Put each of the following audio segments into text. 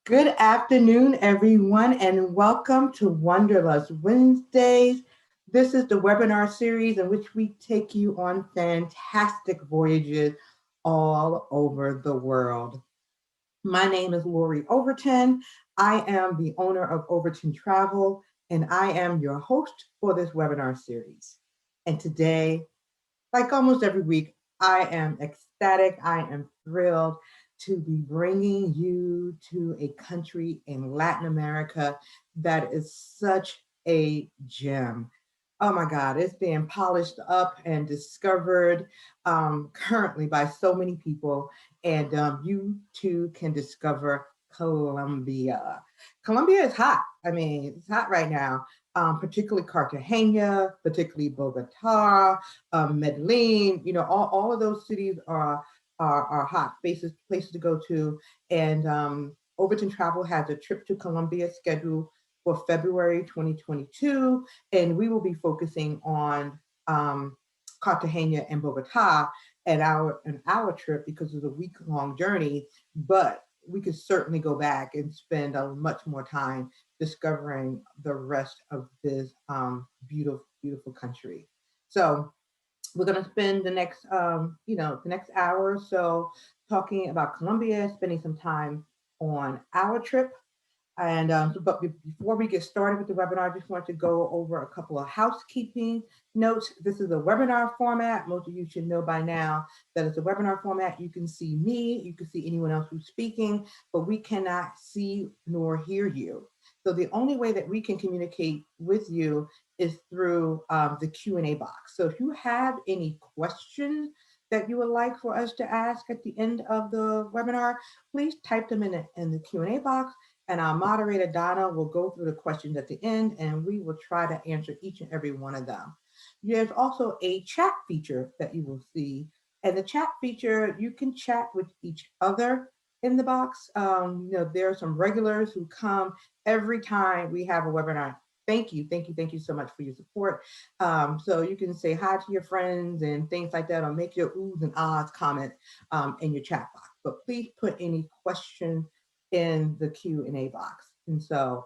Good afternoon, everyone, and welcome to Wanderlust Wednesdays. This is the webinar series in which we take you on fantastic voyages all over the world. My name is Lori Overton. I am the owner of Overton Travel, and I am your host for this webinar series. And today, like almost every week, I am ecstatic. I am thrilled to be bringing you to a country in Latin America that is such a gem. Oh my God, it's being polished up and discovered currently by so many people. And you too can discover Colombia. Colombia is hot. I mean, it's hot right now, particularly Cartagena, particularly Bogota, Medellin. You know, all of those cities are hot places to go to. And Overton Travel has a trip to Colombia scheduled for February 2022, and we will be focusing on Cartagena and Bogota at our trip because it's a week-long journey. But we could certainly go back and spend a much more time discovering the rest of this beautiful, beautiful country. So we're going to spend the next hour or so talking about Colombia, spending some time on our trip. And but before we get started with the webinar, I just want to go over a couple of housekeeping notes. This is a webinar format. Most of you should know by now that it's a webinar format. You can see me, you can see anyone else who's speaking, but we cannot see nor hear you. So the only way that we can communicate with you is through the Q&A box. So if you have any questions that you would like for us to ask at the end of the webinar, please type them in the Q&A box. And our moderator, Donna, will go through the questions at the end, and we will try to answer each and every one of them. There's also a chat feature that you will see. And the chat feature, you can chat with each other in the box. There are some regulars who come every time we have a webinar. Thank you so much for your support. So you can say hi to your friends and things like that, or make your oohs and ahs comment in your chat box. But please put any questions in the Q&A box. And so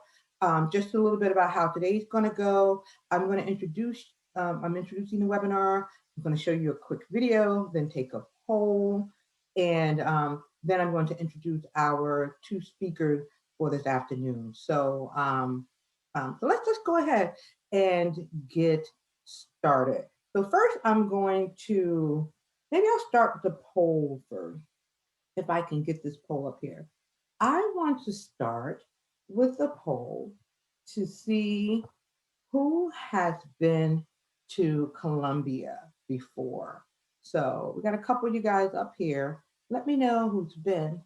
just a little bit about how today's going to go. I'm introducing the webinar. I'm going to show you a quick video, then take a poll, and then I'm going to introduce our two speakers for this afternoon. So, so let's just go ahead and get started. So first, maybe I'll start with the poll first, if I can get this poll up here. I want to start with a poll to see who has been to Colombia before. So we got a couple of you guys up here. Let me know who's been.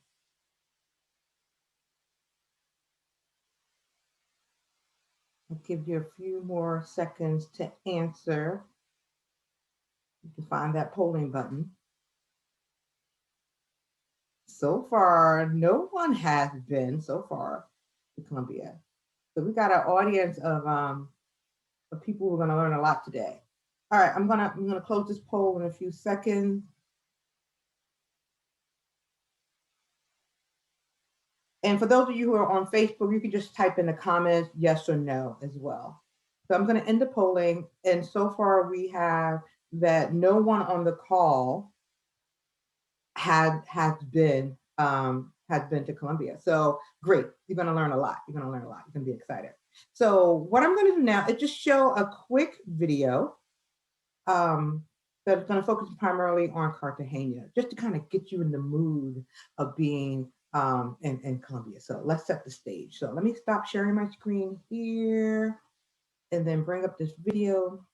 I'll give you a few more seconds to answer. You can find that polling button. So far, no one has been so far to Colombia. So we got an audience of people who are going to learn a lot today. All right, I'm gonna close this poll in a few seconds. And for those of you who are on Facebook, you can just type in the comments yes or no as well. So I'm going to end the polling, and so far we have that no one on the call has been to Colombia. So great, you're going to learn a lot. You're going to be excited. So what I'm going to do now is just show a quick video that's going to focus primarily on Cartagena, just to kind of get you in the mood of being in Colombia. So let's set the stage. So let me stop sharing my screen here and then bring up this video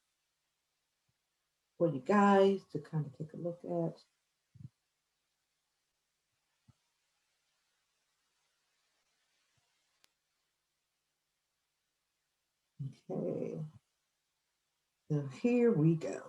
for you guys to kind of take a look at. Okay, so here we go.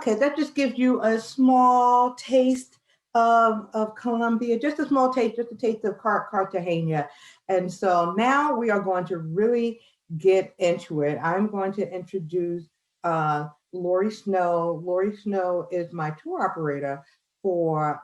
Okay, that just gives you a small taste of Colombia, just a small taste, just a taste of Cartagena. And so now we are going to really get into it. I'm going to introduce Lori Snow. Lori Snow is my tour operator for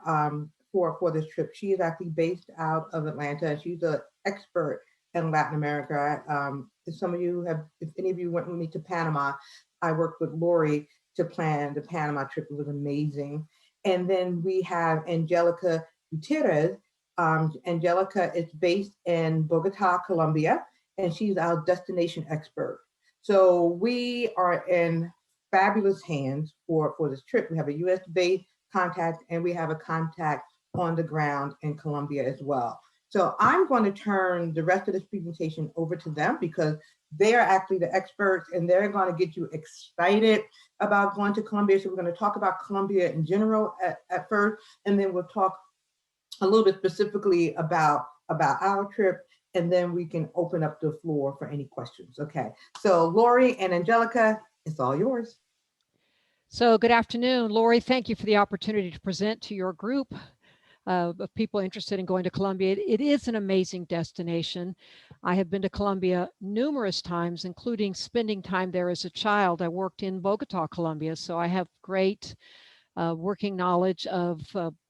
this trip. She is actually based out of Atlanta, and she's an expert in Latin America. If some of you have, if any of you went with me to Panama, I worked with Lori to plan the Panama trip. It was amazing. And then we have Angelica Gutierrez. Angelica is based in Bogota, Colombia, and she's our destination expert. So we are in fabulous hands for this trip. We have a US based contact, and we have a contact on the ground in Colombia as well. So I'm going to turn the rest of this presentation over to them because they are actually the experts and they're going to get you excited about going to Colombia. So we're going to talk about Colombia in general at first, and then we'll talk a little bit specifically about our trip, and then we can open up the floor for any questions. Okay, so Lori and Angelica, it's all yours. So good afternoon, Lori. Thank you for the opportunity to present to your group of people interested in going to Colombia. It is an amazing destination. I have been to Colombia numerous times, including spending time there as a child. I worked in Bogota, Colombia, so I have great working knowledge of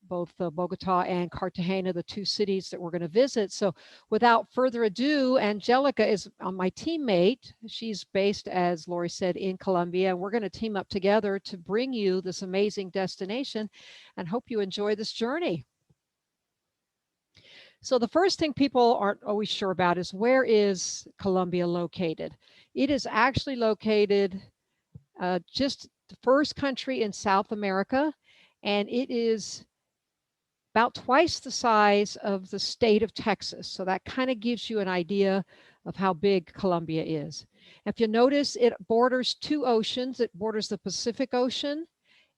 both Bogota and Cartagena, the two cities that we're going to visit. So without further ado, Angelica is my teammate. She's based, as Lori said, in Colombia. We're going to team up together to bring you this amazing destination and hope you enjoy this journey. So the first thing people aren't always sure about is, where is Colombia located? It is actually located just the first country in South America, and it is about twice the size of the state of Texas. So that kind of gives you an idea of how big Colombia is. If you notice, it borders two oceans. It borders the Pacific Ocean.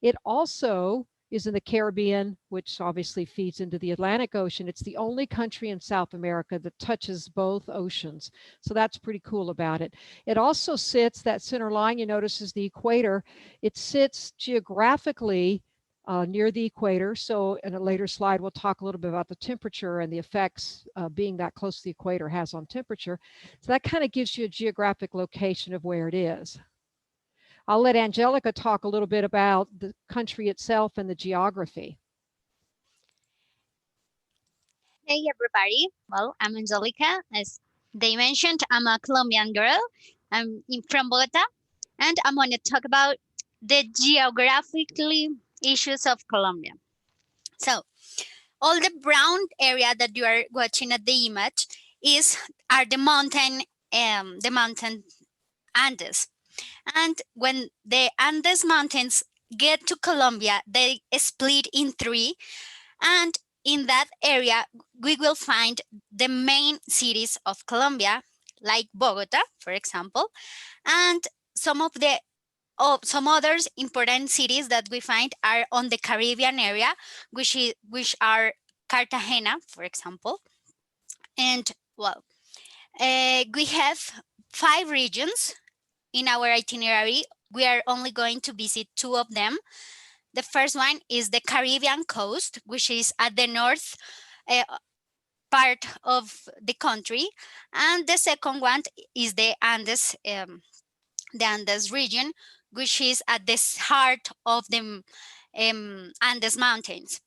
It also is in the Caribbean, which obviously feeds into the Atlantic Ocean. It's the only country in South America that touches both oceans. So that's pretty cool about it. It also sits, that center line you notice is the equator. It sits geographically near the equator. So in a later slide, we'll talk a little bit about the temperature and the effects being that close to the equator has on temperature. So that kind of gives you a geographic location of where it is. I'll let Angelica talk a little bit about the country itself and the geography. Hey everybody, well, I'm Angelica. As they mentioned, I'm a Colombian girl. I'm from Bogota, and I'm going to talk about the geographically issues of Colombia. So, all the brown area that you are watching at the image are the mountain Andes. And when the Andes mountains get to Colombia, they split in three, and in that area, we will find the main cities of Colombia, like Bogota, for example, and some others important cities that we find are on the Caribbean area, which are Cartagena, for example. And well, we have 5 regions in our itinerary. We are only going to visit 2 of them. The first one is the Caribbean coast, which is at the north part of the country. And the second one is the Andes region, which is at the heart of the Andes Mountains.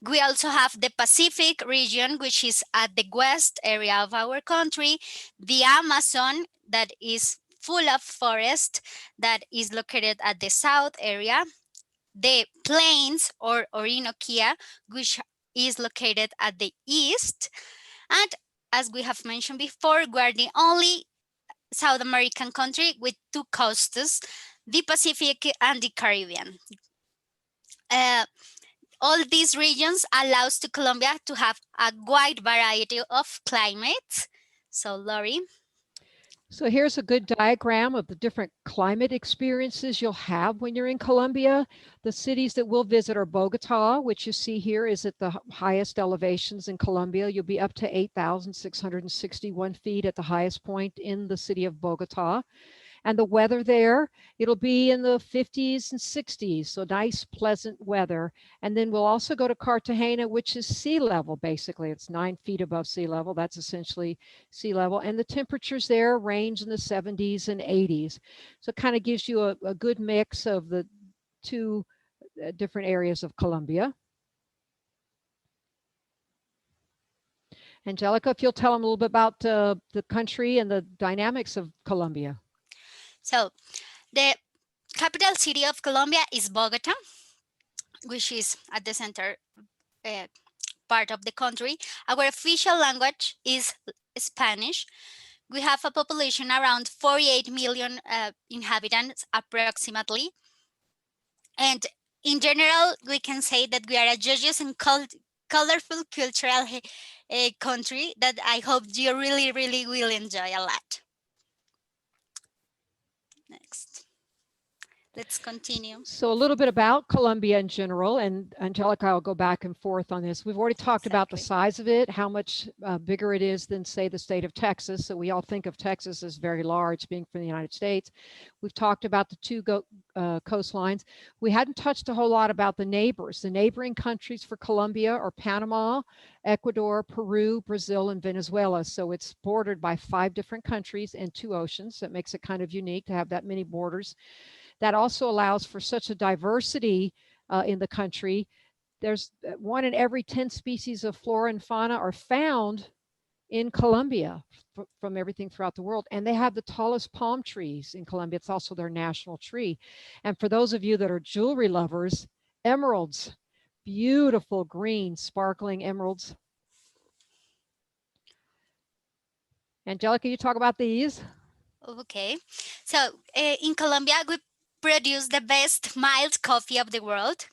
We also have the Pacific region, which is at the west area of our country, the Amazon, that is full of forest, that is located at the south area, the plains or Orinoquia, which is located at the east. And as we have mentioned before, we are the only South American country with 2 coasts, the Pacific and the Caribbean. All these regions allows to Colombia to have a wide variety of climates. So, Lori. So here's a good diagram of the different climate experiences you'll have when you're in Colombia. The cities that we'll visit are Bogota, which you see here is at the highest elevations in Colombia. You'll be up to 8,661 feet at the highest point in the city of Bogota. And the weather there, it'll be in the 50s and 60s, so nice, pleasant weather. And then we'll also go to Cartagena, which is sea level, basically. It's 9 feet above sea level. That's essentially sea level. And the temperatures there range in the 70s and 80s. So it kind of gives you a good mix of the two different areas of Colombia. Angelica, if you'll tell them a little bit about the country and the dynamics of Colombia. So the capital city of Colombia is Bogota, which is at the center uh, part of the country. Our official language is Spanish. We have a population around 48 million inhabitants approximately. And in general, we can say that we are a joyous and colorful cultural country that I hope you really, really will enjoy a lot. Next. Let's continue. So a little bit about Colombia in general, and Angelica, I'll go back and forth on this. We've already talked about the size of it, how much bigger it is than, say, the state of Texas. So we all think of Texas as very large, being from the United States. We've talked about the two coastlines. We hadn't touched a whole lot about the neighbors. The neighboring countries for Colombia are Panama, Ecuador, Peru, Brazil, and Venezuela. So it's bordered by 5 different countries and 2 oceans. That makes it kind of unique to have that many borders. That also allows for such a diversity in the country. There's 1 in every 10 species of flora and fauna are found in Colombia from everything throughout the world. And they have the tallest palm trees in Colombia. It's also their national tree. And for those of you that are jewelry lovers, emeralds, beautiful green, sparkling emeralds. Angelica, you talk about these? Okay. So in Colombia, we produce the best mild coffee of the world.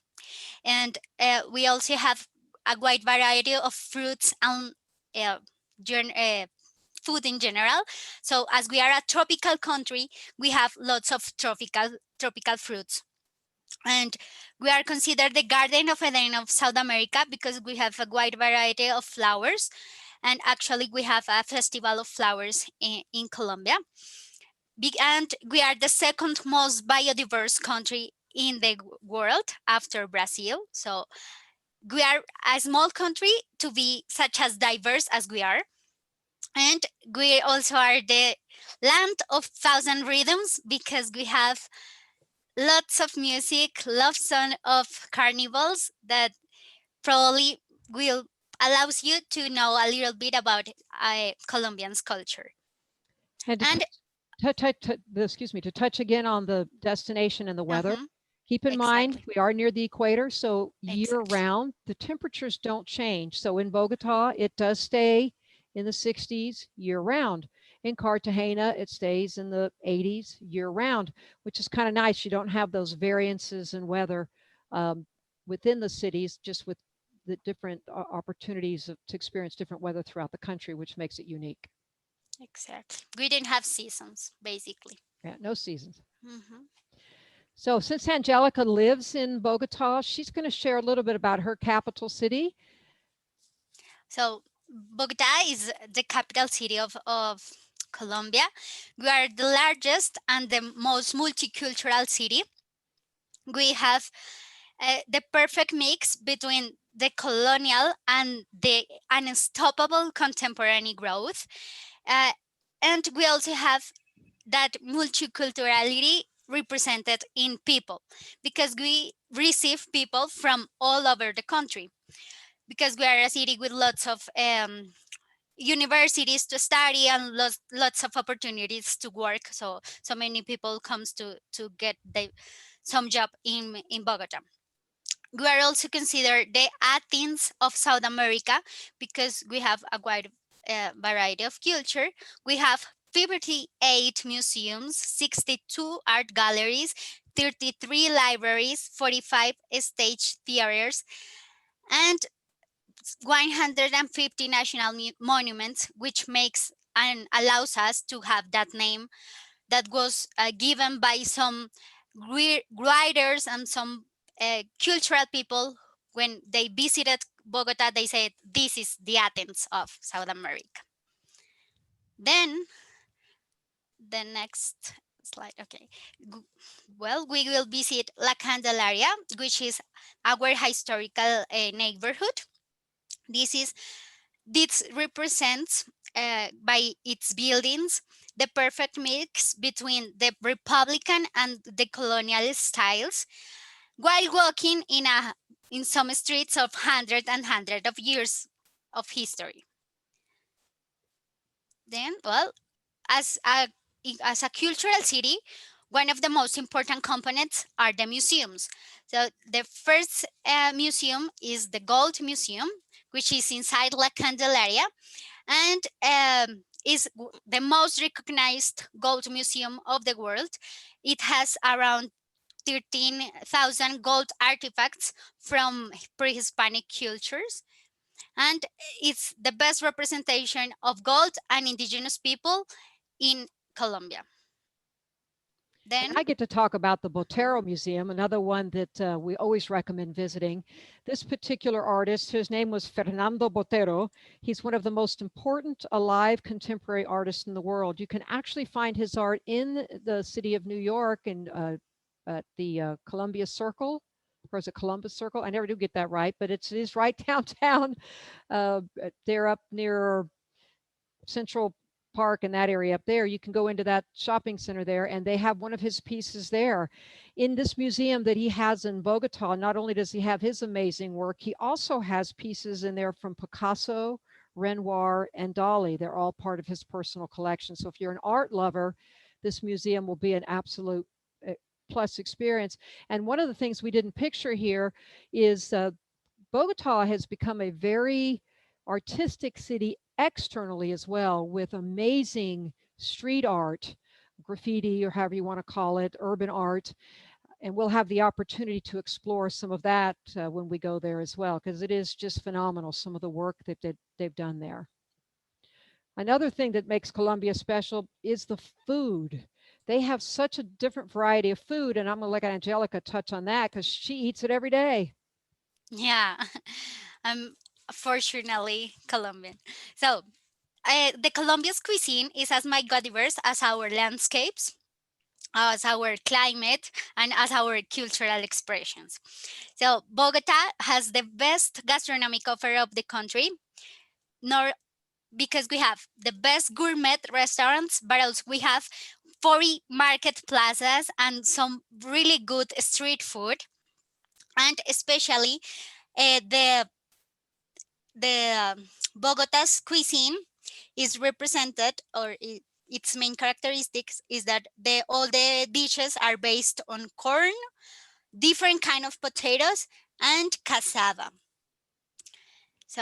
And we also have a wide variety of fruits and food in general. So as we are a tropical country, we have lots of tropical fruits. And we are considered the Garden of Eden of South America because we have a wide variety of flowers. And actually, we have a festival of flowers in Colombia. And we are the second most biodiverse country in the world after Brazil. So we are a small country to be such as diverse as we are. And we also are the land of 1,000 rhythms because we have lots of music, lots of carnivals that probably will allows you to know a little bit about Colombian's culture. And to touch again on the destination and the weather. Keep in mind, we are near the equator, so year-round, the temperatures don't change. So in Bogota, it does stay in the 60s year-round. In Cartagena, it stays in the 80s year-round, which is kind of nice. You don't have those variances in weather within the cities, just with the different opportunities to experience different weather throughout the country, which makes it unique. Exactly. We didn't have seasons, basically. Yeah, no seasons. So since Angelica lives in Bogota, she's going to share a little bit about her capital city. So Bogota is the capital city of Colombia. We are the largest and the most multicultural city. We have the perfect mix between the colonial and the unstoppable contemporary growth. And we also have that multiculturality represented in people because we receive people from all over the country because we are a city with lots of universities to study and lots of opportunities to work. So many people comes to get some job in Bogota. We are also considered the Athens of South America because we have a wide variety of culture. We have 58 museums, 62 art galleries, 33 libraries, 45 stage theaters, and 150 national monuments, which makes and allows us to have that name that was given by some writers and some cultural people. When they visited Bogota, they said, this is the Athens of South America. Then the next slide. Okay. G- Well, we will visit La Candelaria, which is our historical neighborhood. This is this represents by its buildings the perfect mix between the Republican and the colonial styles, while walking in some streets of hundred of years of history. Then, well, as a as a cultural city, one of the most important components are the museums. So the first museum is the Gold Museum, which is inside La Candelaria, and is the most recognized gold museum of the world. It has around 13,000 gold artifacts from pre-Hispanic cultures, and it's the best representation of gold and indigenous people in Colombia. And Then, I get to talk about the Botero Museum, another one that we always recommend visiting. This particular artist, his name was Fernando Botero. He's one of the most important alive contemporary artists in the world. You can actually find his art in the city of New York and at the Columbia Circle. Or is it Columbus Circle? I never do get that right, but it is right downtown. They're up near Central Park and that area up there. You can go into that shopping center there, and they have one of his pieces there. In this museum that he has in Bogota, not only does he have his amazing work, he also has pieces in there from Picasso, Renoir, and Dali. They're all part of his personal collection. So if you're an art lover, this museum will be an absolute plus experience. And one of the things we didn't picture here is Bogota has become a very artistic city externally as well, with amazing street art, graffiti, or however you want to call it, urban art. And we'll have the opportunity to explore some of that when we go there as well, because it is just phenomenal, some of the work that they've done there. Another thing that makes Colombia special is the food. They have such a different variety of food, and I'm going to let Angelica touch on that because she eats it every day. yeah, I'm fortunately Colombian. So, the Colombia's cuisine is as diverse as our landscapes, as our climate, and as our cultural expressions. So, Bogota has the best gastronomic offer of the country, nor because we have the best gourmet restaurants, but also we have 40 market plazas and some really good street food. And especially the Bogota's cuisine is represented, or its main characteristics is that all the dishes are based on corn, different kind of potatoes, and cassava.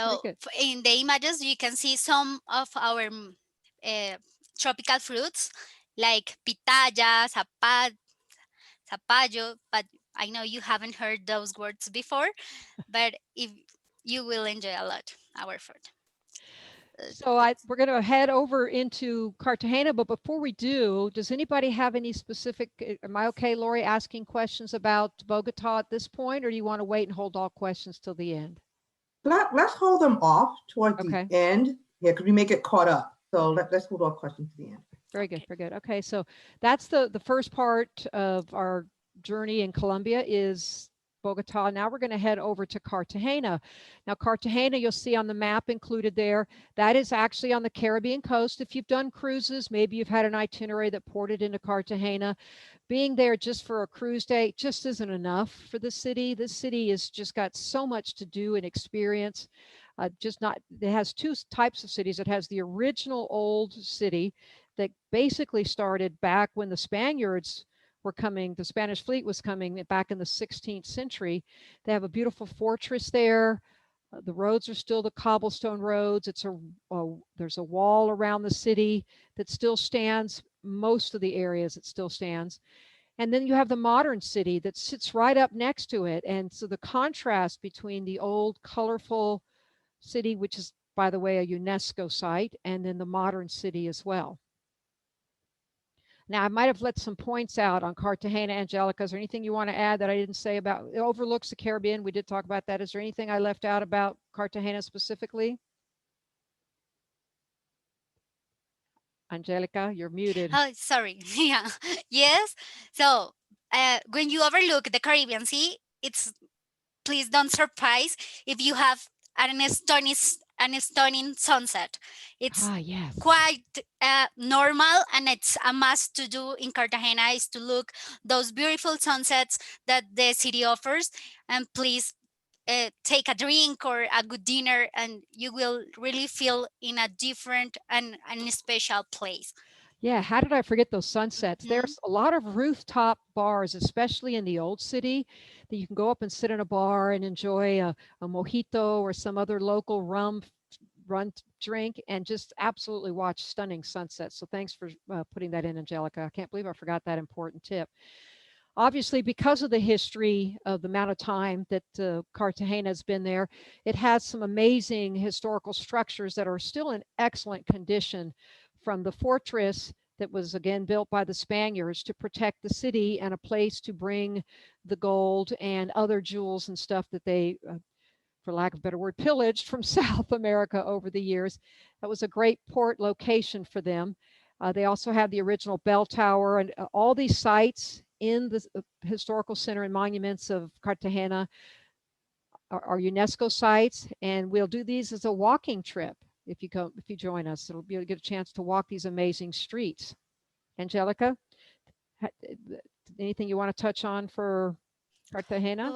Very So good. in the images, you can see some of our uh, tropical fruits like pitaya, zapallo, but I know you haven't heard those words before, but if you will enjoy a lot our food. So we're going to head over into Cartagena, but before we do, does anybody have any specific, am I okay, Lori, asking questions about Bogota at this point, or do you want to wait and hold all questions till the end? Let's hold them off toward the Okay. end. Yeah, because we may get caught up. So let's hold all questions to the end. Very good, very good. Okay, so that's the first part of our journey in Colombia is Bogota. Now we're going to head over to Cartagena. Now Cartagena, you'll see on the map included there, that is actually on the Caribbean coast. If you've done cruises, maybe you've had an itinerary that ported into Cartagena. Being there just for a cruise day just isn't enough for the city. This city has just got so much to do and experience. Just not, it has two types of cities. It has the original old city that basically started back when the Spaniards were coming, the Spanish fleet was coming back in the 16th century. They have a beautiful fortress there. The roads are still the cobblestone roads. There's a wall around the city that still stands. Most of the areas it still stands. And then you have the modern city that sits right up next to it. And so the contrast between the old colorful city, which is, by the way, a UNESCO site, and then the modern city as well. Now, I might have let some points out on Cartagena. Angelica, is there anything you want to add that I didn't say about it? Overlooks the Caribbean? We did talk about that. Is there anything I left out about Cartagena specifically? Angelica, you're muted. Oh, sorry. Yeah. Yes. So, when you overlook the Caribbean Sea, it's please don't surprise if you have an stunning sunset. It's Ah, yes. quite normal, and it's a must to do in Cartagena is to look those beautiful sunsets that the city offers. And please take a drink or a good dinner, and you will really feel in a different and special place. Yeah, how did I forget those sunsets? Hmm. There's a lot of rooftop bars, especially in the old city, that you can go up and sit in a bar and enjoy a mojito or some other local drink and just absolutely watch stunning sunsets. So thanks for putting that in, Angelica. I can't believe I forgot that important tip. Obviously, because of the history of the amount of time that Cartagena has been there, it has some amazing historical structures that are still in excellent condition, from the fortress that was again built by the Spaniards to protect the city and a place to bring the gold and other jewels and stuff that they, for lack of a better word, pillaged from South America over the years. That was a great port location for them. They also have the original bell tower and all these sites in the historical center and monuments of Cartagena are UNESCO sites, and we'll do these as a walking trip. If you join us, it'll be, you'll get a chance to walk these amazing streets. Angelica, anything you want to touch on for Cartagena?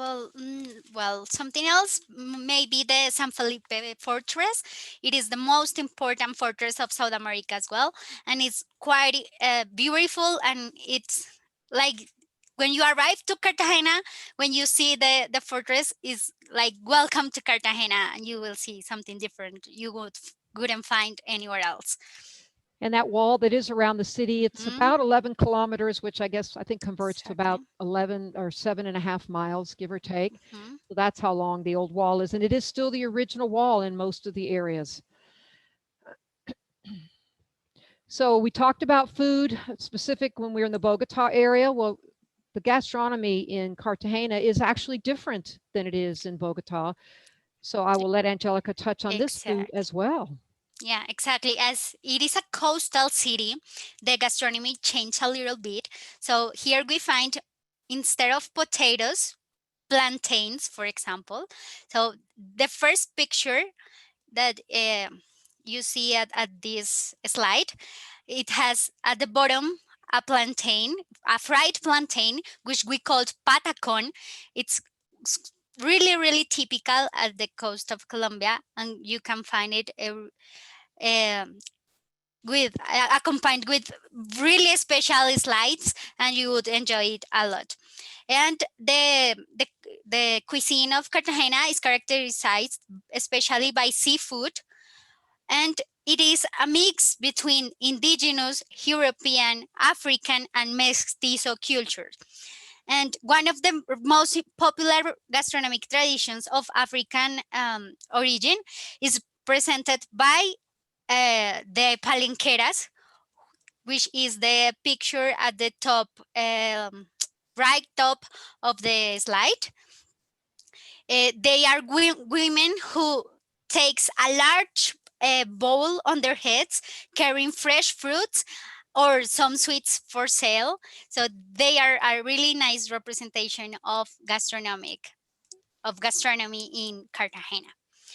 Well, something else, maybe the San Felipe Fortress. It is the most important fortress of South America as well, and it's quite beautiful. And it's like when you arrive to Cartagena, when you see the fortress, is like welcome to Cartagena, and you will see something different you wouldn't find anywhere else. And that wall that is around the city, it's Hmm. about 11 kilometers, which I think converts to about Exactly. 11 or 7.5 miles, give or take. Hmm. So that's how long the old wall is. And it is still the original wall in most of the areas. So we talked about food specific when we were in the Bogota area. Well, the gastronomy in Cartagena is actually different than it is in Bogota. So I will let Angelica touch on this food Exact. as well. Yeah, exactly. As it is a coastal city, the gastronomy changed a little bit. So here we find, instead of potatoes, plantains, for example. So the first picture that you see at this slide, it has at the bottom a plantain, a fried plantain, which we called patacon. It's really, really typical at the coast of Colombia, and you can find it um, with accompanied with really special slides, and you would enjoy it a lot. And the cuisine of Cartagena is characterized especially by seafood, and it is a mix between indigenous, European, African, and mestizo cultures. And one of the most popular gastronomic traditions of African origin is presented by the palenqueras, which is the picture at the top, right top of the slide. They are women who takes a large bowl on their heads, carrying fresh fruits or some sweets for sale. So they are a really nice representation of gastronomy in Cartagena.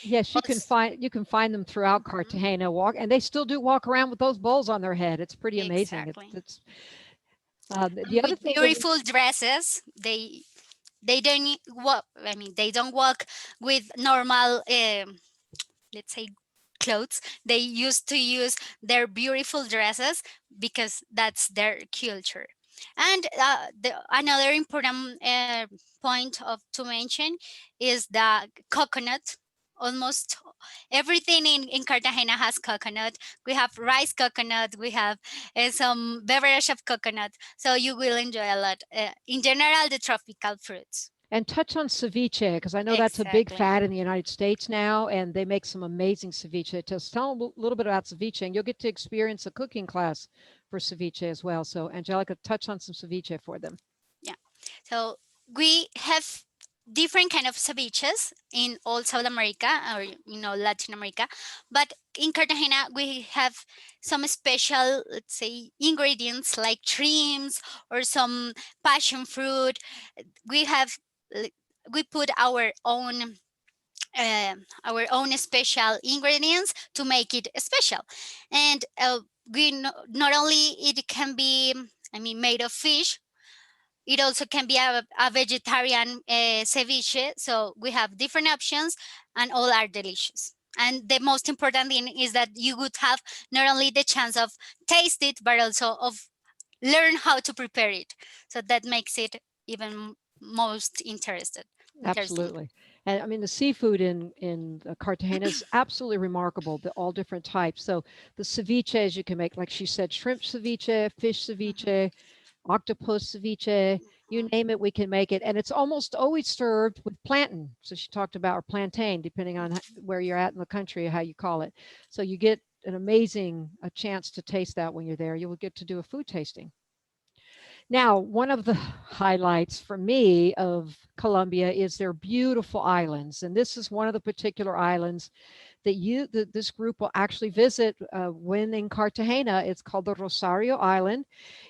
Yes, Also, you can find them throughout mhm, Cartagena. Walk, and they still do walk around with those bowls on their head. It's pretty amazing. exactly. It's the And other with thing that beautiful dresses, they don't walk. I mean, they don't walk with normal, let's say, clothes. They used to use their beautiful dresses because that's their culture. And another important point of to mention is the coconut. Almost everything in Cartagena has coconut. We have rice coconut. We have some beverage of coconut. So you will enjoy a lot. In general, the tropical fruits. and touch on ceviche because I know that's a big Exactly. fad in the United States now, and they make some amazing ceviche. Just tell them a little bit about ceviche, and you'll get to experience a cooking class for ceviche as well. So, Angelica, touch on some ceviche for them. Yeah. So we have. different kind of ceviches in all South America or Latin America, but in Cartagena we have some special, let's say, ingredients like shrimps or some passion fruit. We have we put our own special ingredients to make it special, and not only it can be, I mean, made of fish, it also can be a vegetarian ceviche. So we have different options and all are delicious. And the most important thing is that you would have not only the chance of taste it, but also of learn how to prepare it. So that makes it even most interesting. Absolutely. And I mean, the seafood in Cartagena is absolutely remarkable. The all different types. So the ceviches you can make, like she said, shrimp ceviche, fish Mhm. ceviche, octopus ceviche, you Mhm. name it, we can make it. And it's almost always served with plantain. So she talked about, or plantain, depending on where you're at in the country, how you call it. So you get an amazing a chance to taste that when you're there. You will get to do a food tasting. Now, one of the highlights for me of Colombia is their beautiful islands. And this is one of the particular islands that this group will actually visit when in Cartagena. It's called the Rosario Island.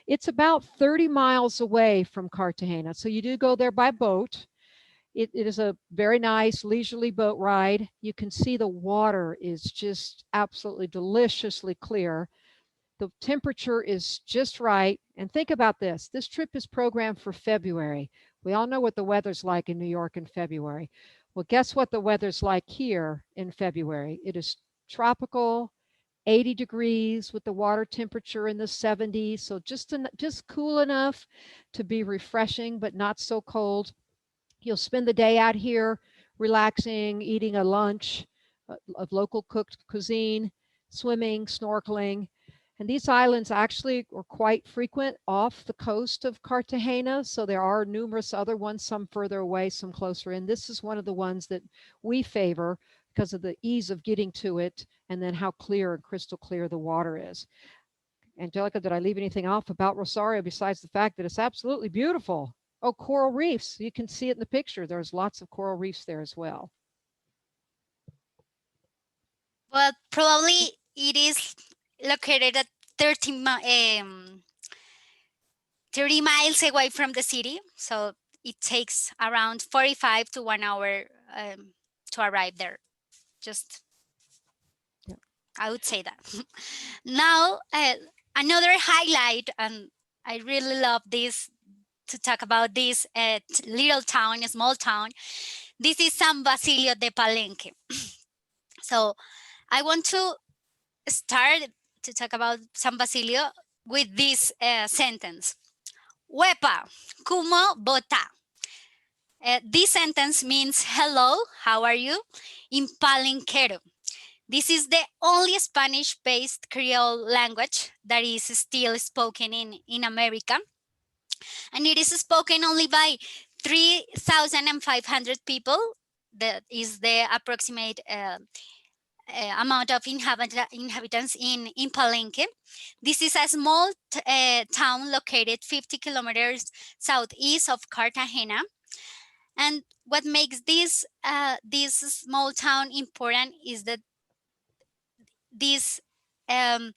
It's about 30 miles away from Cartagena. So you do go there by boat. It is a very nice leisurely boat ride. You can see the water is just absolutely deliciously clear. The temperature is just right. And think about this, this trip is programmed for February. We all know what the weather's like in New York in February. Well, guess what the weather's like here in February? It is tropical, 80 degrees with the water temperature in the 70s. So just cool enough to be refreshing, but not so cold. You'll spend the day out here relaxing, eating a lunch of local cooked cuisine, swimming, snorkeling. And these islands actually are quite frequent off the coast of Cartagena. So there are numerous other ones, some further away, some closer in. This is one of the ones that we favor because of the ease of getting to it and then how clear and crystal clear the water is. Angelica, did I leave anything off about Rosario besides the fact that it's absolutely beautiful? Oh, coral reefs. You can see it in the picture. There's lots of coral reefs there as well. Well, probably it is located at 30, 30 miles away from the city. So it takes around 45 to 1 hour to arrive there. Just, Yeah. I would say that. Now, another highlight, and I really love this to talk about this little town, a small town. This is San Basilio de Palenque. So I want to start to talk about San Basilio with this sentence. Huepa, como bota. This sentence means hello, how are you, in Palenquero. This is the only Spanish-based Creole language that is still spoken in America, and it is spoken only by 3,500 people. That is the approximate amount of inhabitants in Palenque. This is a small town located 50 kilometers southeast of Cartagena. And what makes this small town important is that this um,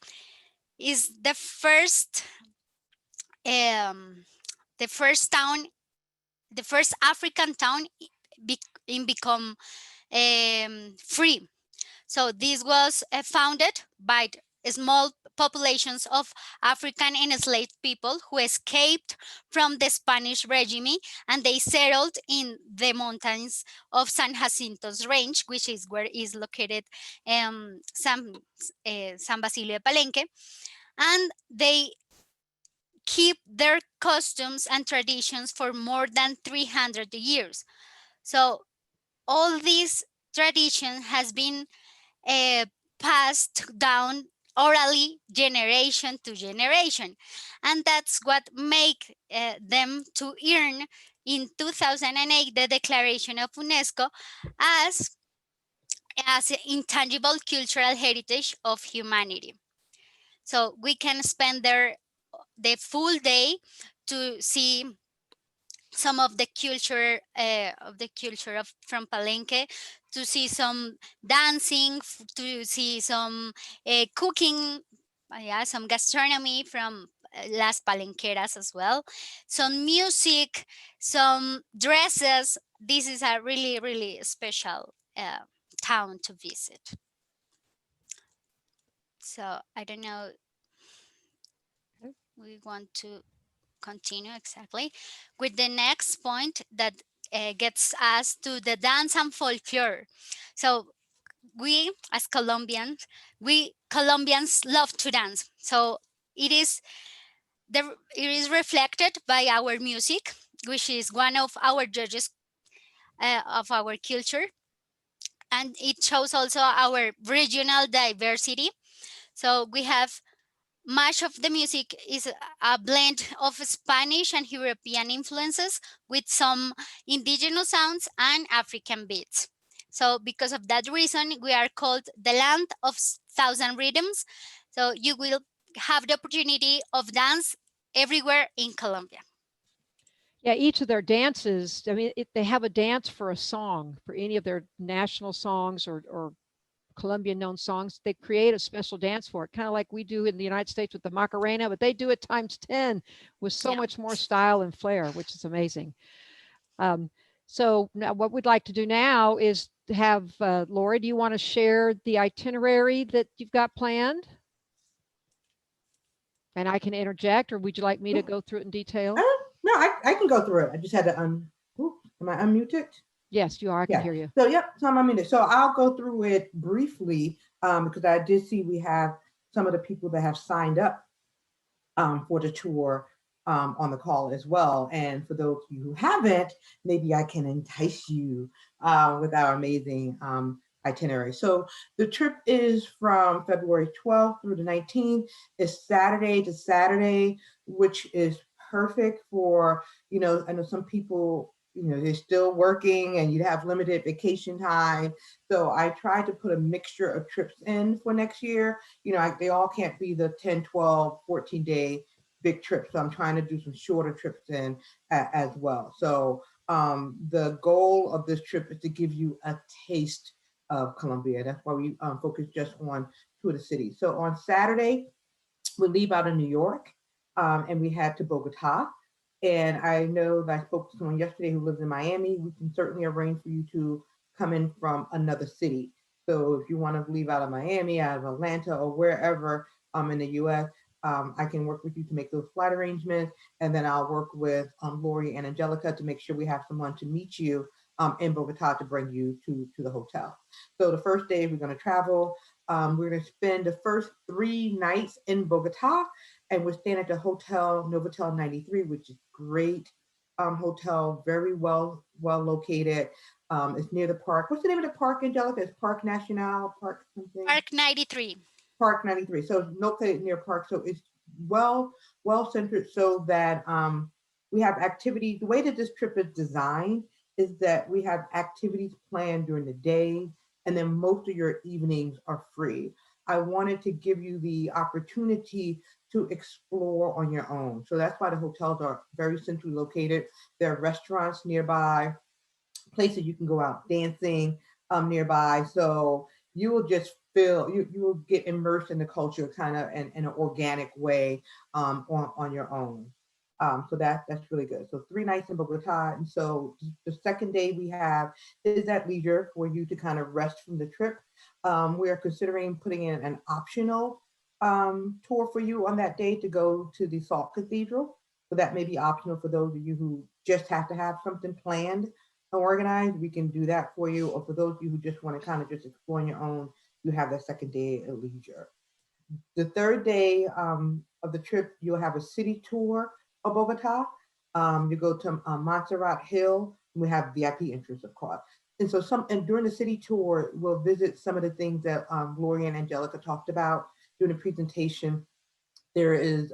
is um, the first town, the first African town in become free. So this was founded by small populations of African enslaved people who escaped from the Spanish regime, and they settled in the mountains of San Jacinto's range, which is where is located San Basilio de Palenque, and they keep their customs and traditions for more than 300 years. So all this tradition has been uh, passed down orally generation to generation, and that's what make them to earn in 2008 the declaration of UNESCO as intangible cultural heritage of humanity. So we can spend there the full day to see some of the culture of from Palenque, to see some dancing, to see some cooking, yeah, some gastronomy from Las Palenqueras as well, some music, some dresses. This is a really, really special town to visit. So I don't know, Okay. we want to continue exactly with the next point that gets us to the dance and folklore. So we as Colombians, we Colombians love to dance. So it is it is reflected by our music, which is one of our judges of our culture, and it shows also our regional diversity. So we have much of the music is a blend of Spanish and European influences with some indigenous sounds and African beats. So because of that reason, we are called the land of thousand rhythms. So you will have the opportunity of dance everywhere in Colombia. Yeah, each of their dances, I mean, they have a dance for a song, for any of their national songs or Colombian known songs. They create a special dance for it, kind of like we do in the United States with the Macarena, but they do it times 10 with so Yeah. much more style and flair, which is amazing. Um, so now what we'd like to do now is have Lori, do you want to share the itinerary that you've got planned? And I can interject, or would you like me to go through it in detail? No, I can go through it. I just had to am I unmuted? Yes, you are. I can Yeah. hear you. So yep, so I'm unmuted. So I'll go through it briefly because I did see we have some of the people that have signed up for the tour on the call as well. And for those of you who haven't, maybe I can entice you with our amazing itinerary. So the trip is from February 12th through the 19th. It's Saturday to Saturday, which is perfect for, I know some people, they're still working and you have limited vacation time. So I tried to put a mixture of trips in for next year. They all can't be the 10, 12, 14-day big trips. So I'm trying to do some shorter trips in as well. So the goal of this trip is to give you a taste of Colombia. That's why we focus just on two of the cities. So on Saturday, we leave out of New York and we head to Bogota. And I know that I spoke to someone yesterday who lives in Miami. We can certainly arrange for you to come in from another city. So if you want to leave out of Miami, out of Atlanta, or wherever in the US, I can work with you to make those flight arrangements. And then I'll work with Lori and Angelica to make sure we have someone to meet you in Bogota to bring you to the hotel. So the first day we're going to travel. We're going to spend the first 3 nights in Bogota, and we're staying at the Hotel Novotel 93, which is great hotel, very well located. It's near the park. What's the name of the park, Angelica? It's Park National, Park something? Park 93. Park 93. So it's located near Park. So it's well centered so that we have activities. The way that this trip is designed is that we have activities planned during the day, and then most of your evenings are free. I wanted to give you the opportunity to explore on your own. So that's why the hotels are very centrally located. There are restaurants nearby, places you can go out dancing nearby. So you will just feel you will get immersed in the culture kind of in an organic way on your own. So that's really good. So 3 nights in Bogota. And so the second day we have is at leisure for you to kind of rest from the trip. We are considering putting in an optional tour for you on that day to go to the Salt Cathedral. So that may be optional for those of you who just have to have something planned organized. We can do that for you. Or for those of you who just want to kind of just explore on your own, you have that second day at leisure. The third day of the trip, you'll have a city tour of Bogota. You go to Montserrat Hill. And we have VIP entrance, of course. And so and during the city tour, we'll visit some of the things that Gloria and Angelica talked about during the presentation. There is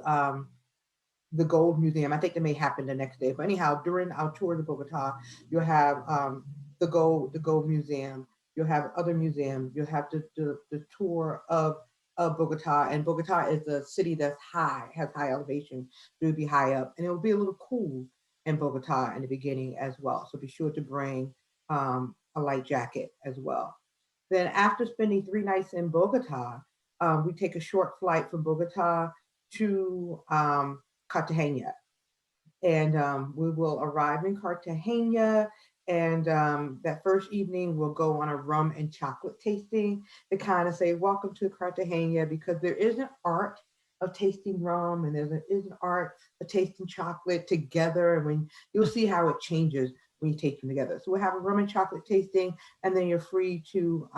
the Gold Museum. I think that may happen the next day. But anyhow, during our tour to Bogota, you'll have the Gold Museum. You'll have other museums. You'll have the tour of Bogota. And Bogota is a city that's high, has high elevation. So it'll be high up, and it'll be a little cool in Bogota in the beginning as well. So be sure to bring a light jacket as well. Then after spending 3 nights in Bogota, we take a short flight from Bogota to Cartagena, and we will arrive in Cartagena. And that first evening, we'll go on a rum and chocolate tasting to kind of say, welcome to Cartagena, because there is an art of tasting rum and is an art of tasting chocolate together. And when you'll see how it changes when you taste them together. So we'll have a rum and chocolate tasting, and then you're free to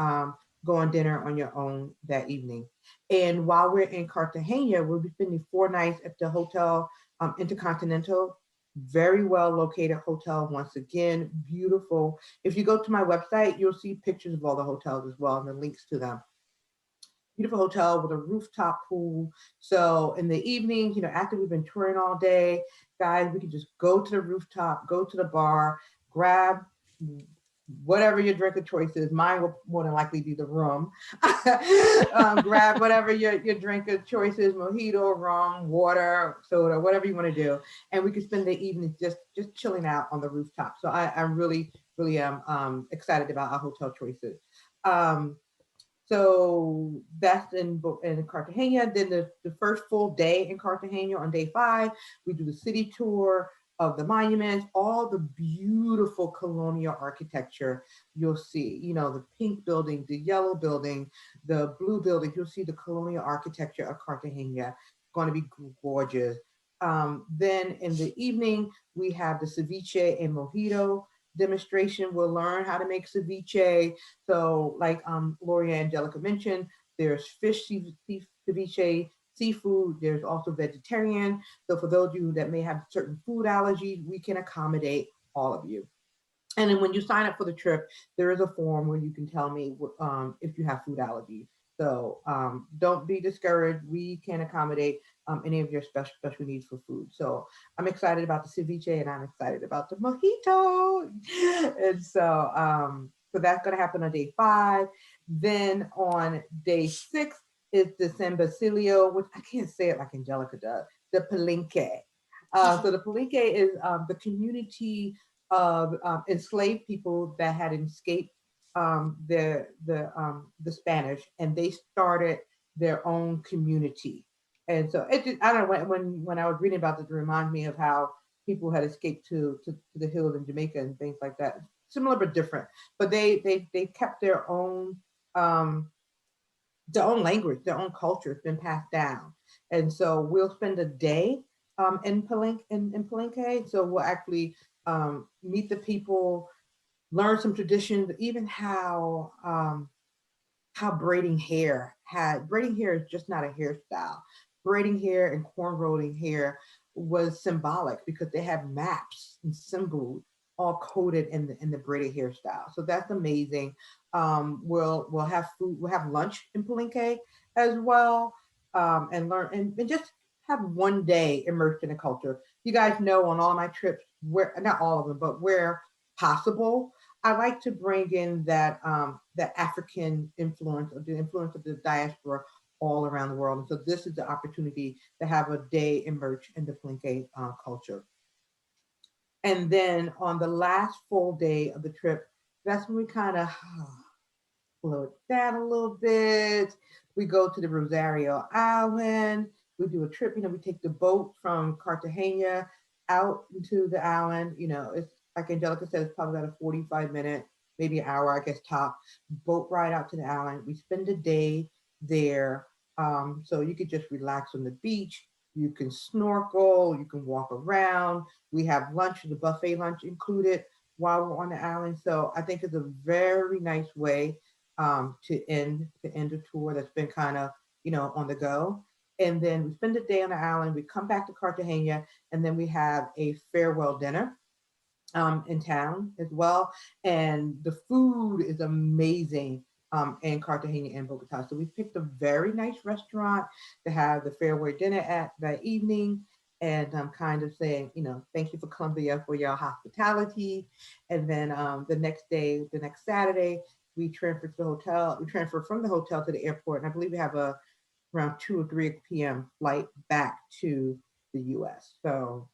go on dinner on your own that evening. And while we're in Cartagena, we'll be spending 4 nights at the Hotel Intercontinental. Very well located hotel. Once again, beautiful. If you go to my website, you'll see pictures of all the hotels as well and the links to them. Beautiful hotel with a rooftop pool. So in the evening, after we've been touring all day, guys, we can just go to the rooftop, go to the bar, grab whatever your drink of choice is. Mine will more than likely be the rum. Grab whatever your drink of choice is, mojito, rum, water, soda, whatever you want to do. And we can spend the evening just chilling out on the rooftop. So I'm really, really excited about our hotel choices. So that's in Cartagena. Then the first full day in Cartagena, on day 5, we do the city tour of the monuments, all the beautiful colonial architecture you'll see. The pink building, the yellow building, the blue building. You'll see the colonial architecture of Cartagena. It's going to be gorgeous. Then in the evening, we have the ceviche and mojito demonstration. We'll learn how to make ceviche. So like Gloria and Angelica mentioned, there's fish ceviche, seafood. There's also vegetarian. So for those of you that may have certain food allergies, we can accommodate all of you. And then when you sign up for the trip, there is a form where you can tell me if you have food allergies. So don't be discouraged. We can accommodate any of your special needs for food. So I'm excited about the ceviche, and I'm excited about the mojito. And so that's going to happen on day 5. Then on day 6 is the San Basilio, which I can't say it like Angelica does, the Palenque. So the Palenque is the community of enslaved people that had escaped the Spanish, and they started their own community. And so I don't know, when I was reading about this, it reminded me of how people had escaped to the hills in Jamaica and things like that. Similar but different. But they kept um, their own language, their own culture. It's been passed down. And so we'll spend a day in Palenque. So we'll actually meet the people, learn some traditions, even how braiding hair is just not a hairstyle. Braiding hair and corn rolling hair was symbolic because they have maps and symbols all coded in the braided hairstyle. So that's amazing. We'll have food, we'll have lunch in Palenque as well, and learn and just have one day immersed in the culture. You guys know on all of my trips, where not all of them, but where possible, I like to bring in that African influence, or the influence of the diaspora all around the world. And so this is the opportunity to have a day immersed in the Palenque culture. And then on the last full day of the trip, that's when we kind of slow it down a little bit. We go to the Rosario Island. We do a trip. We take the boat from Cartagena out into the island. It's like Angelica said, it's probably about a 45-minute, maybe an hour, I guess, top boat ride out to the island. We spend a day there. So you could just relax on the beach. You can snorkel. You can walk around. We have lunch, the buffet lunch included while we're on the island. So I think it's a very nice way to end a tour that's been kind of on the go. And then we spend a day on the island. We come back to Cartagena, and then we have a farewell dinner in town as well. And the food is amazing in Cartagena and Bogota. So we picked a very nice restaurant to have the farewell dinner at that evening. And I'm kind of saying, thank you for Colombia for your hospitality. And then the next day, the next Saturday, we transfer to the hotel. We transfer from the hotel to the airport. And I believe we have around 2 or 3 p.m. flight back to the US. So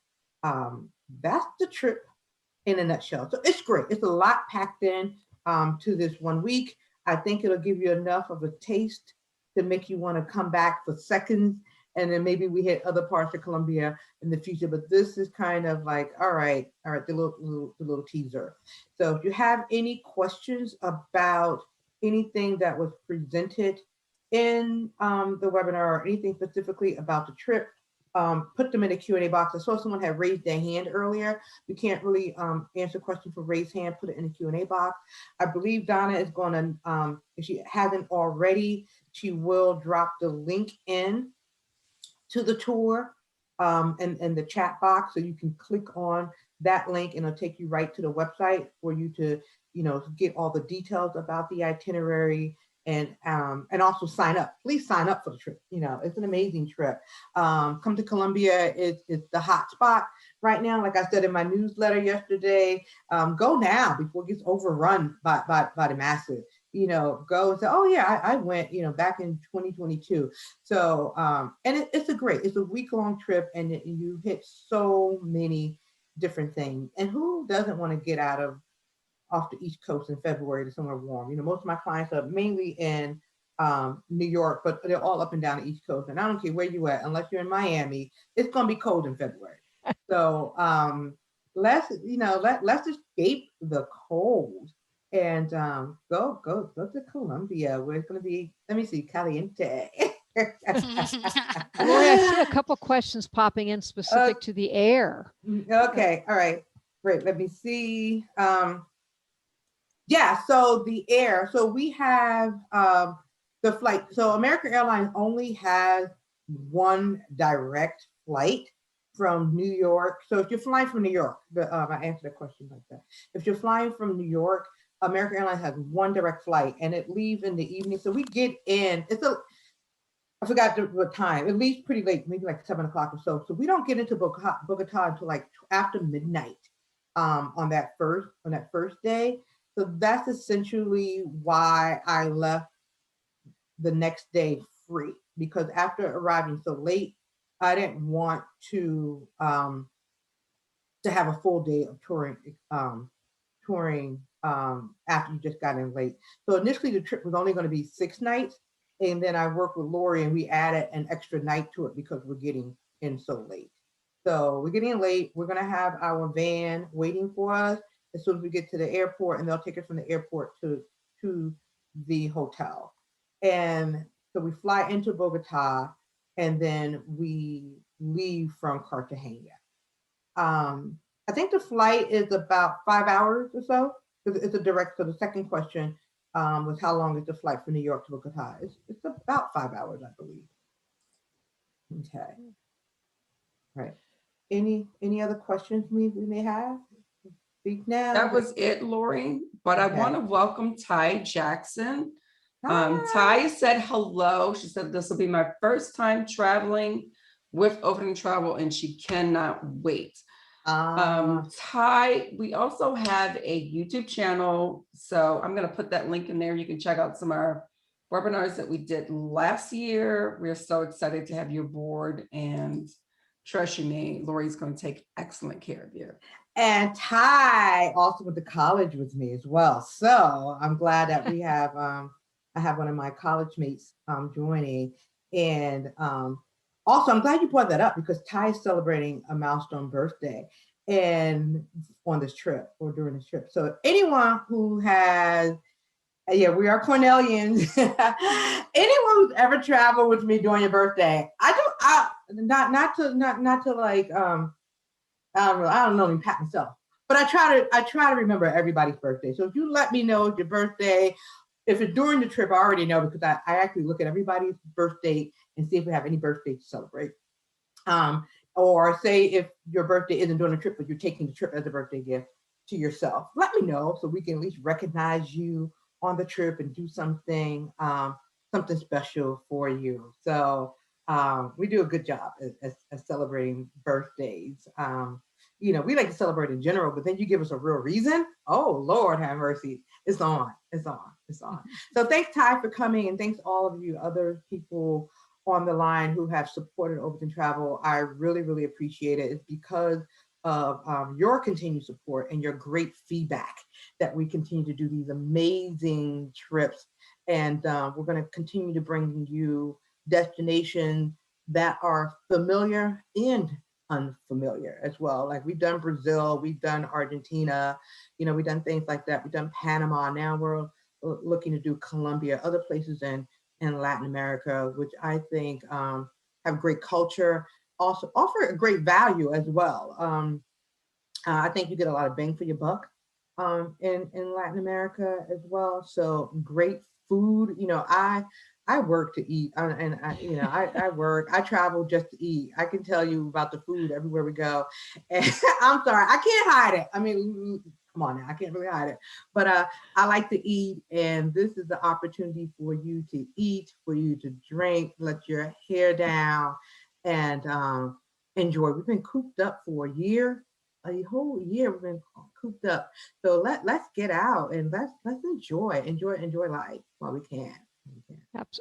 that's the trip in a nutshell. So it's great. It's a lot packed in to this 1 week. I think it'll give you enough of a taste to make you want to come back for seconds. And then maybe we hit other parts of Colombia in the future. But this is kind of like, all right, the little teaser. So if you have any questions about anything that was presented in the webinar or anything specifically about the trip, put them in the Q&A box. I saw someone had raised their hand earlier. We can't really answer questions for raised hand, put it in the Q&A box. I believe Donna is going to, if she hasn't already, she will drop the link in to the tour and the chat box. So you can click on that link and it'll take you right to the website for you to, get all the details about the itinerary and also sign up. Please sign up for the trip. It's an amazing trip. Come to Colombia. It's the hot spot right now. Like I said in my newsletter yesterday, go now before it gets overrun by the masses. Go and say, oh yeah, I went, back in 2022. So, and it's a week-long trip and you hit so many different things. And who doesn't want to get off the East Coast in February to somewhere warm? Most of my clients are mainly in New York, but they're all up and down the East Coast. And I don't care where you at, unless you're in Miami, it's going to be cold in February. So let's escape the cold and go to Colombia, where it's going to be, let me see, caliente. Lori, I see a couple questions popping in specific to the air. Okay, all right, great. Let me see. Yeah, so the air. So we have the flight. So American Airlines only has one direct flight from New York. So if you're flying from New York, I answered that question like that. If you're flying from New York, American Airlines has one direct flight and it leaves in the evening. So we get in, I forgot what time, it leaves pretty late, maybe like 7 o'clock or so. So we don't get into Bogota until like after midnight on that first day. So that's essentially why I left the next day free, because after arriving so late, I didn't want to have a full day of touring after you just got in late. So initially the trip was only going to be 6 nights. And then I worked with Lori and we added an extra night to it because we're getting in so late. So we're getting in late. We're going to have our van waiting for us as soon as we get to the airport, and they'll take us from the airport to the hotel. And so we fly into Bogota and then we leave from Cartagena. I think the flight is about 5 hours or so. It's a direct. So the second question was how long is the flight from New York to Bogota? It's about 5 hours, I believe. Okay. Right. Any other questions we may have? Speak now. That was it, Lori. But okay. I want to welcome Ty Jackson. Ty said hello. She said this will be my first time traveling with Overton Travel, and she cannot wait. Ty, we also have a YouTube channel, so I'm going to put that link in there. You can check out some of our webinars that we did last year. We're so excited to have you aboard, and trust you me, Lori's going to take excellent care of you. And Ty also went to college with me as well, so I'm glad that we have I have one of my college mates joining, and also, I'm glad you brought that up because Ty is celebrating a milestone birthday and on this trip or during this trip. So anyone who has, we are Cornellians. Anyone who's ever traveled with me during your birthday, not to like I don't know, pat myself, but I try to remember everybody's birthday. So if you let me know your birthday, if it's during the trip, I already know because I actually look at everybody's birthday and see if we have any birthday to celebrate. Or say if your birthday isn't during the trip, but you're taking the trip as a birthday gift to yourself. Let me know so we can at least recognize you on the trip and do something special for you. So we do a good job at celebrating birthdays. We like to celebrate in general, but then you give us a real reason. Oh, Lord have mercy. It's on. So thanks, Ty, for coming, and thanks all of you other people on the line who have supported Overton Travel. I really, really appreciate it. It's because of your continued support and your great feedback that we continue to do these amazing trips. And we're going to continue to bring you destinations that are familiar and unfamiliar as well. Like we've done Brazil, we've done Argentina, we've done things like that. We've done Panama. Now we're looking to do Colombia, other places in Latin America, which I think have great culture, also offer a great value as well. I think you get a lot of bang for your buck in Latin America as well. So great food. I work to eat, and I work. I travel just to eat. I can tell you about the food everywhere we go. And I'm sorry, I can't hide it. I mean, come on now, I can't really hide it. But I like to eat, and this is the opportunity for you to eat, for you to drink, let your hair down, and enjoy. We've been cooped up for a whole year. We've been cooped up. So let's get out and let's enjoy life while we can.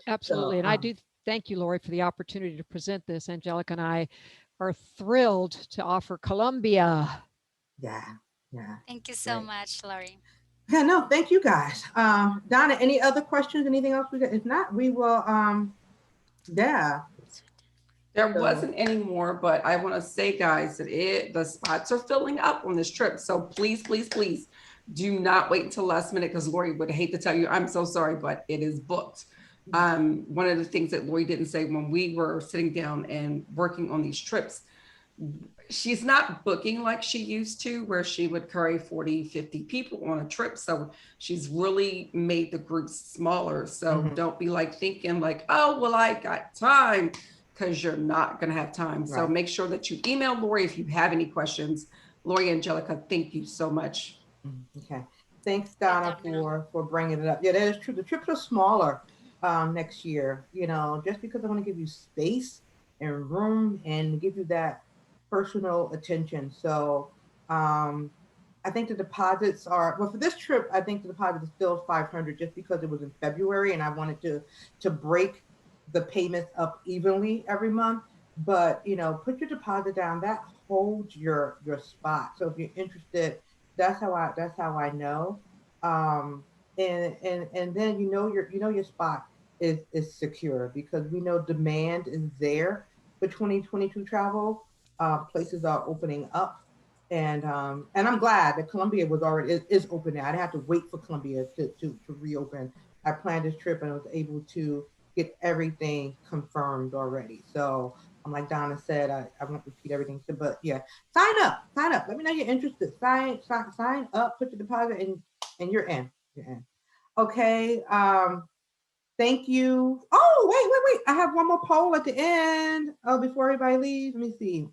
Absolutely. So, And I do thank you, Lori, for the opportunity to present this. Angelica and I are thrilled to offer Colombia. yeah. Thank you so Great. much, Lori. Yeah, no, thank you guys. Donna, any other questions? Anything else we got? If not, we will yeah. There wasn't any more, but I want to say, guys, that the spots are filling up on this trip. So please, please, please do not wait until last minute, because Lori would hate to tell you, I'm so sorry, but it is booked. One of the things that Lori didn't say when we were sitting down and working on these trips, she's not booking like she used to, where she would carry 40, 50 people on a trip. So she's really made the groups smaller. So don't be like thinking like, oh, well, I got time, because you're not going to have time. So make sure that you email Lori if you have any questions. Lori, Angelica, thank you so much. Okay. Thanks, Donna, for bringing it up. Yeah, that is true. The trips are smaller next year, just because I want to give you space and room and give you that personal attention. So I think the deposits are, well, for this trip, I think the deposit is still 500 just because it was in February and I wanted to break the payments up evenly every month. But, put your deposit down. That holds your spot. So if you're interested, that's how I know. And then your spot is secure because we know demand is there for 2022 travel. Places are opening up, and I'm glad that Colombia is open now. I didn't have to wait for Colombia to reopen. I planned this trip and I was able to get everything confirmed already. So I'm like Donna said, I won't repeat everything. But yeah, sign up. Let me know you're interested. Sign up, put your deposit in, and you're in. Okay. Thank you. Oh, wait. I have one more poll at the end. Oh, before everybody leaves, let me see.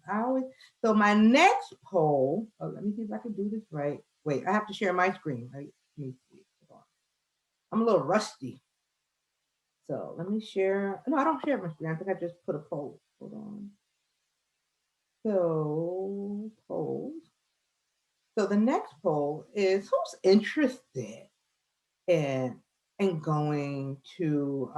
So my next poll, let me see if I can do this right. Wait, I have to share my screen, right? Let me see. Hold on. I'm a little rusty. So let me share. No, I don't share my screen. I think I just put a poll. Hold on. So polls. So the next poll is who's interested in going to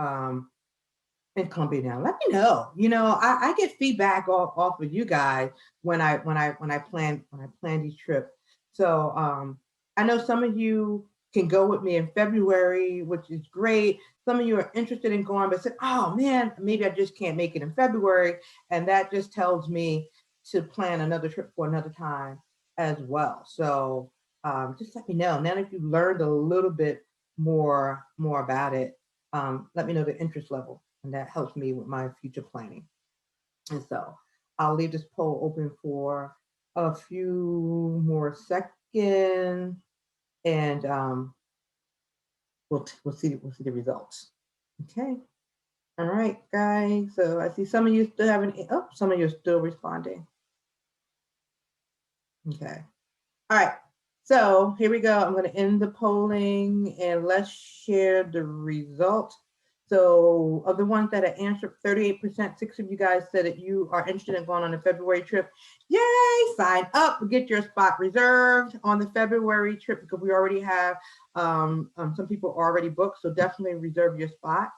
in Colombia now. Let me know. I get feedback off of you guys when I plan these trips. So I know some of you can go with me in February, which is great. Some of you are interested in going, but said, oh man, maybe I just can't make it in February. And that just tells me to plan another trip for another time as well. So just let me know. Now that you've learned a little bit more about it, let me know the interest level. And that helps me with my future planning. And so I'll leave this poll open for a few more seconds, and we'll see the results. Okay. All right, guys. So I see some of you still haven't. Oh, some of you are still responding. Okay. All right. So here we go. I'm going to end the polling and let's share the results. So of the ones that have answered, 38%, 6 of you guys said that you are interested in going on a February trip. Yay, sign up, get your spot reserved on the February trip because we already have some people already booked. So definitely reserve your spot.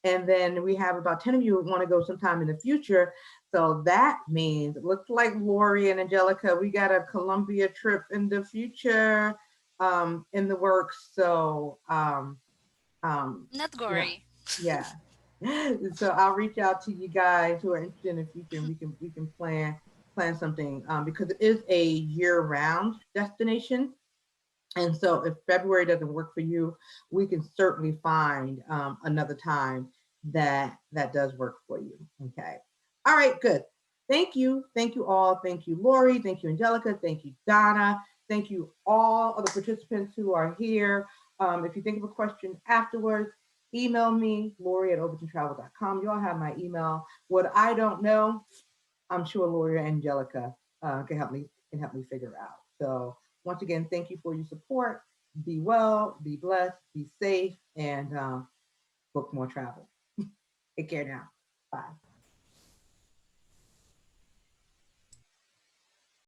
And then we have about 10 of you who want to go sometime in the future. So that means it looks like Lori and Angelica, we got a Colombia trip in the future in the works. So Not you know, gory. yeah. So I'll reach out to you guys who are interested in the future, and we can plan something because it is a year-round destination. And so if February doesn't work for you, we can certainly find another time that does work for you. Okay. All right, good. Thank you. Thank you all. Thank you, Lori. Thank you, Angelica. Thank you, Donna. Thank you, all of the participants who are here. If you think of a question afterwards, email me, Lori@overtontravel.com. You all have my email. What I don't know, I'm sure Lori and Angelica can help me figure out. So once again, thank you for your support. Be well, be blessed, be safe, and book more travel. Take care now. Bye.